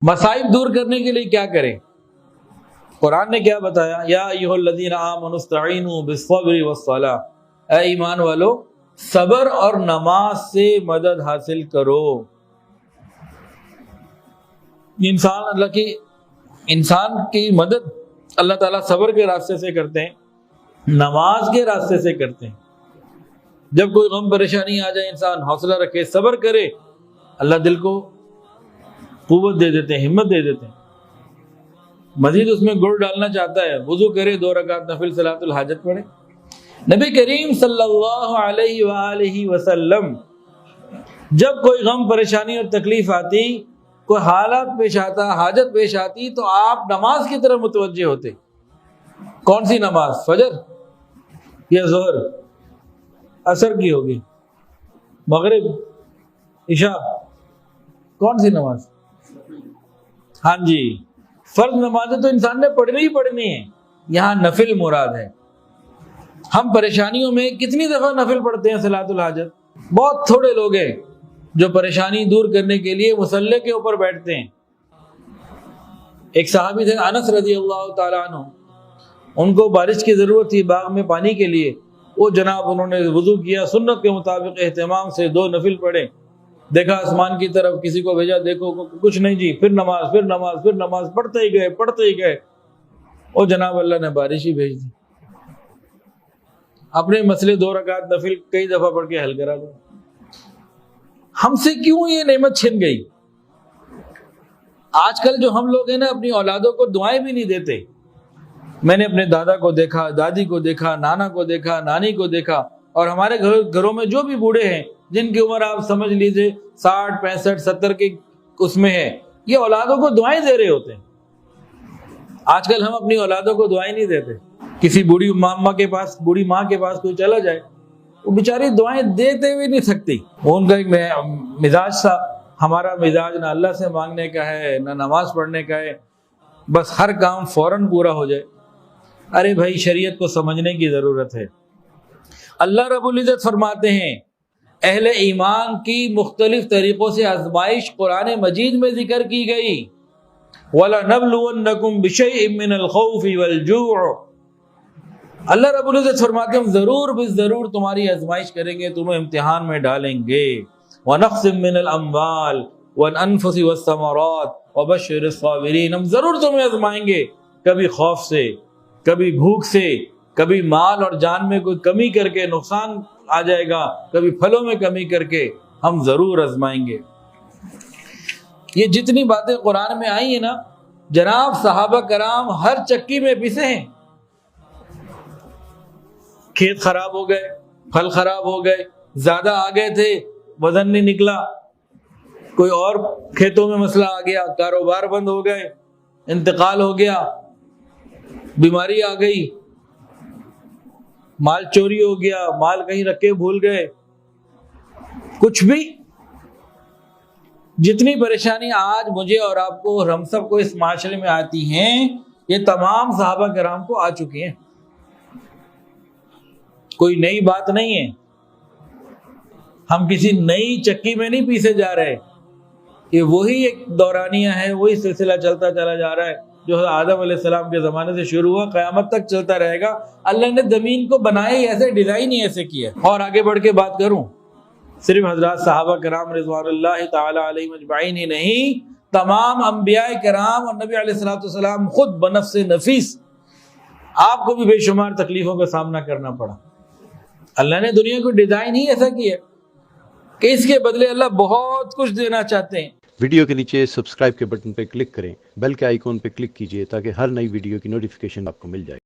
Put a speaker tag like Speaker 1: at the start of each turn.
Speaker 1: مصائب دور کرنے کے لیے کیا کریں؟ قرآن نے کیا بتایا؟ یا ایھا الذین آمنوا استعینوا بالصبر والصلاۃ، اے ایمان والو صبر اور نماز سے مدد حاصل کرو۔ انسان کی مدد اللہ تعالیٰ صبر کے راستے سے کرتے ہیں، نماز کے راستے سے کرتے ہیں۔ جب کوئی غم پریشانی آ جائے انسان حوصلہ رکھے، صبر کرے، اللہ دل کو قوت دے دیتے ہیں، ہمت دے دیتے ہیں۔ مزید اس میں گڑ ڈالنا چاہتا ہے، وضو کرے، 2 رکعت نفل صلاۃ الحاجت پڑھے۔ نبی کریم صلی اللہ علیہ وآلہ وسلم جب کوئی غم پریشانی اور تکلیف آتی، کوئی حالات پیش آتا، حاجت پیش آتی، تو آپ نماز کی طرف متوجہ ہوتے۔ کون سی نماز؟ فجر یا ظہر؟ عصر کی ہوگی، مغرب، عشاء؟ کون سی نماز؟ ہاں جی، فرض نمازیں تو انسان نے پڑھنی ہی پڑھنی ہے، یہاں نفل مراد ہے۔ ہم پریشانیوں میں کتنی دفعہ نفل پڑھتے ہیں صلاۃ الحاجت؟ بہت تھوڑے لوگ ہیں جو پریشانی دور کرنے کے لیے مصلی کے اوپر بیٹھتے ہیں۔ ایک صحابی تھے انس رضی اللہ تعالیٰ عنہ، ان کو بارش کی ضرورت تھی باغ میں پانی کے لیے، وہ جناب انہوں نے وضو کیا، سنت کے مطابق اہتمام سے 2 نفل پڑھے، دیکھا آسمان کی طرف، کسی کو بھیجا، دیکھو کچھ نہیں جی، پھر نماز، پھر نماز، پھر نماز، پڑھتے ہی گئے، اور جناب اللہ نے بارش ہی بھیج دی۔ اپنے مسئلے 2 رکعت نفل کئی دفعہ پڑھ کے حل کرا دو۔ ہم سے کیوں یہ نعمت چھن گئی؟ آج کل جو ہم لوگ ہیں نا، اپنی اولادوں کو دعائیں بھی نہیں دیتے۔ میں نے اپنے دادا کو دیکھا، دادی کو دیکھا، نانا کو دیکھا، نانی کو دیکھا، اور ہمارے گھروں میں جو بھی بوڑھے ہیں جن کی عمر آپ سمجھ لیجئے 60 65 70 کے اس میں ہے، یہ اولادوں کو دعائیں دے رہے ہوتے ہیں۔ آج کل ہم اپنی اولادوں کو دعائیں نہیں دیتے۔ کسی بوڑھی ماں کے پاس کوئی چلا جائے، وہ بیچاری دعائیں دیتے ہوئے نہیں سکتی۔ وہ ان کا ایک مزاج تھا، ہمارا مزاج نہ اللہ سے مانگنے کا ہے نہ نماز پڑھنے کا ہے، بس ہر کام فوراً پورا ہو جائے۔ ارے بھائی، شریعت کو سمجھنے کی ضرورت ہے۔ اللہ رب العزت فرماتے ہیں اہل ایمان کی مختلف طریقوں سے آزمائش قرآن مجید میں ذکر کی گئی۔ وَلَنَبْلُوَنَّكُمْ بِشَيْءٍ مِّنَ الْخَوْفِ وَالْجُوعِ، اللہ رب العزت فرماتے ہیں ہم ضرور تمہاری آزمائش کریں گے، تمہیں امتحان میں ڈالیں گے۔ وَنَقْصٍ مِّنَ الْأَمْوَالِ وَالْأَنفُسِ وَالثَّمَرَاتِ وَبَشِّرِ الصَّابِرِينَ، ہم ضرور تمہیں آزمائیں گے، کبھی خوف سے، کبھی بھوک سے، کبھی مال اور جان میں کوئی کمی کر کے نقصان آ جائے گا، کبھی پھلوں میں کمی کر کے، ہم ضرور آزمائیں گے۔ یہ جتنی باتیں قرآن میں آئی ہیں نا جناب، صحابہ کرام ہر چکی میں پسے ہیں۔ کھیت خراب ہو گئے، پھل خراب ہو گئے، زیادہ آ گئے تھے، وزن نہیں نکلا، کوئی اور کھیتوں میں مسئلہ آ گیا، کاروبار بند ہو گئے، انتقال ہو گیا، بیماری آ گئی، مال چوری ہو گیا، مال کہیں رکھے بھول گئے، کچھ بھی، جتنی پریشانی آج مجھے اور آپ کو اور ہم سب کو اس معاشرے میں آتی ہیں، یہ تمام صحابہ کرام کو آ چکی ہیں، کوئی نئی بات نہیں ہے۔ ہم کسی نئی چکی میں نہیں پیسے جا رہے، یہ وہی ایک دورانیہ ہے، وہی سلسلہ چلتا چلا جا رہا ہے جو آدم علیہ السلام کے زمانے سے شروع ہوا، قیامت تک چلتا رہے گا۔ اللہ نے زمین کو بنایا ہی ایسے، ڈیزائن ہی ایسے کیا۔ اور آگے بڑھ کے بات کروں، صرف حضرات صحابہ کرام رضوان اللہ تعالی علیہم اجمعین ہی نہیں، تمام انبیاء کرام اور نبی علیہ السلام خود بنفس نفیس آپ کو بھی بے شمار تکلیفوں کا سامنا کرنا پڑا۔ اللہ نے دنیا کو ڈیزائن ہی ایسا کیا کہ اس کے بدلے اللہ بہت کچھ دینا چاہتے ہیں۔
Speaker 2: ویڈیو کے نیچے سبسکرائب کے بٹن پہ کلک کریں، بیل کے آئیکن پہ کلک کیجئے تاکہ ہر نئی ویڈیو کی نوٹیفیکیشن آپ کو مل جائے۔